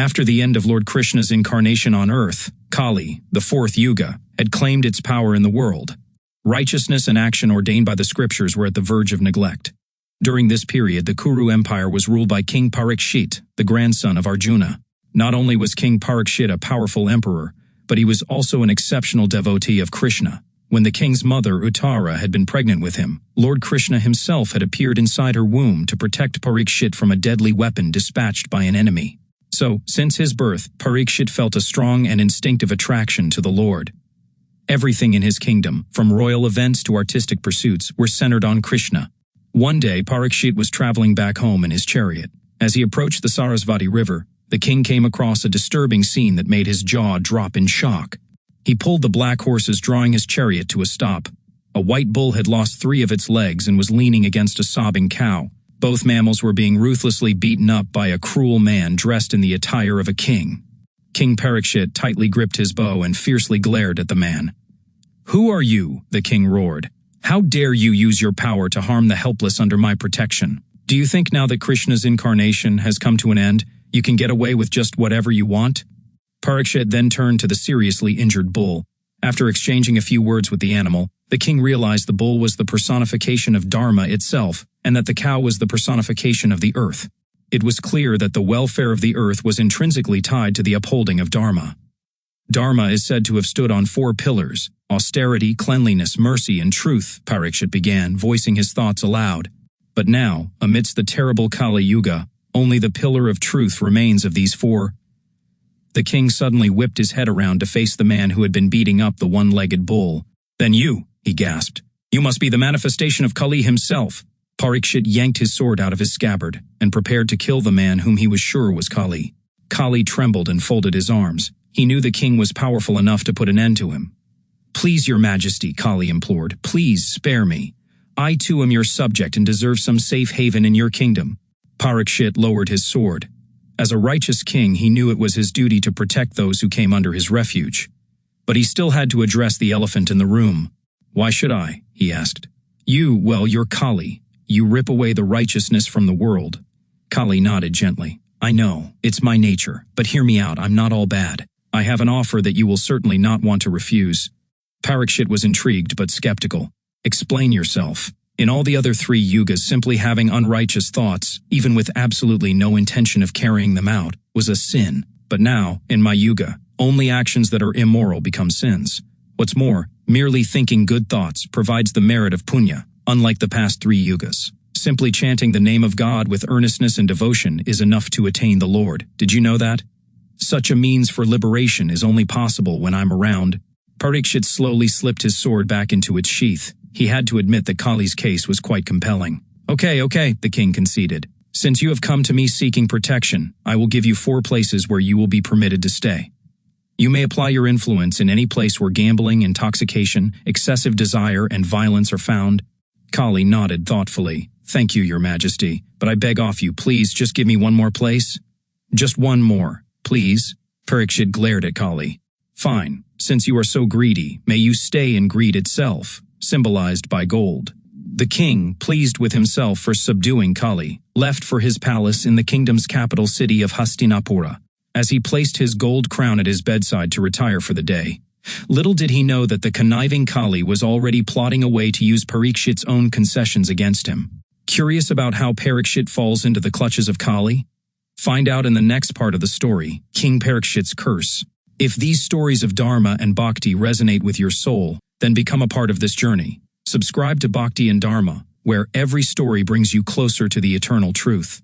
After the end of Lord Krishna's incarnation on earth, Kali, the fourth yuga, had claimed its power in the world. Righteousness and action ordained by the scriptures were at the verge of neglect. During this period, the Kuru Empire was ruled by King Parikshit, the grandson of Arjuna. Not only was King Parikshit a powerful emperor, but he was also an exceptional devotee of Krishna. When the king's mother, Uttara, had been pregnant with him, Lord Krishna himself had appeared inside her womb to protect Parikshit from a deadly weapon dispatched by an enemy. So, since his birth, Parikshit felt a strong and instinctive attraction to the Lord. Everything in his kingdom, from royal events to artistic pursuits, were centered on Krishna. One day, Parikshit was traveling back home in his chariot. As he approached the Sarasvati River, the king came across a disturbing scene that made his jaw drop in shock. He pulled the black horses, drawing his chariot to a stop. A white bull had lost 3 of its legs and was leaning against a sobbing cow. Both mammals were being ruthlessly beaten up by a cruel man dressed in the attire of a king. King Parikshit tightly gripped his bow and fiercely glared at the man. "Who are you?" the king roared. "How dare you use your power to harm the helpless under my protection? Do you think now that Krishna's incarnation has come to an end, you can get away with just whatever you want?" Parikshit then turned to the seriously injured bull. After exchanging a few words with the animal, the king realized the bull was the personification of Dharma itself, and that the cow was the personification of the earth. It was clear that the welfare of the earth was intrinsically tied to the upholding of Dharma. Dharma is said to have stood on 4 pillars: austerity, cleanliness, mercy, and truth, Parikshit began, voicing his thoughts aloud. But now, amidst the terrible Kali Yuga, only the pillar of truth remains of these 4. The king suddenly whipped his head around to face the man who had been beating up the one-legged bull. "Then you," he gasped. "You must be the manifestation of Kali himself." Parikshit yanked his sword out of his scabbard and prepared to kill the man whom he was sure was Kali. Kali trembled and folded his arms. He knew the king was powerful enough to put an end to him. "Please, your majesty," Kali implored, "please spare me. I too am your subject and deserve some safe haven in your kingdom." Parikshit lowered his sword. As a righteous king, he knew it was his duty to protect those who came under his refuge. But he still had to address the elephant in the room. "Why should I?" he asked. You're Kali. You rip away the righteousness from the world." Kali nodded gently. "I know, it's my nature, but hear me out, I'm not all bad. I have an offer that you will certainly not want to refuse." Parikshit was intrigued but skeptical. "Explain yourself." In all the other 3 yugas, simply having unrighteous thoughts, even with absolutely no intention of carrying them out, was a sin. But now, in my yuga, only actions that are immoral become sins. What's more, merely thinking good thoughts provides the merit of punya, unlike the past 3 yugas. Simply chanting the name of God with earnestness and devotion is enough to attain the Lord. Did you know that? Such a means for liberation is only possible when I'm around. Parikshit slowly slipped his sword back into its sheath. He had to admit that Kali's case was quite compelling. Okay, the king conceded. "Since you have come to me seeking protection, I will give you 4 places where you will be permitted to stay. You may apply your influence in any place where gambling, intoxication, excessive desire, and violence are found." Kali nodded thoughtfully. "Thank you, your majesty, but I beg of you, please just give me one more place." "Just one more, please?" Parikshit glared at Kali. "Fine, since you are so greedy, may you stay in greed itself, symbolized by gold." The king, pleased with himself for subduing Kali, left for his palace in the kingdom's capital city of Hastinapura. As he placed his gold crown at his bedside to retire for the day, little did he know that the conniving Kali was already plotting a way to use Parikshit's own concessions against him. Curious about how Parikshit falls into the clutches of Kali? Find out in the next part of the story, King Parikshit's Curse. If these stories of Dharma and Bhakti resonate with your soul, then become a part of this journey. Subscribe to Bhakti and Dharma, where every story brings you closer to the eternal truth.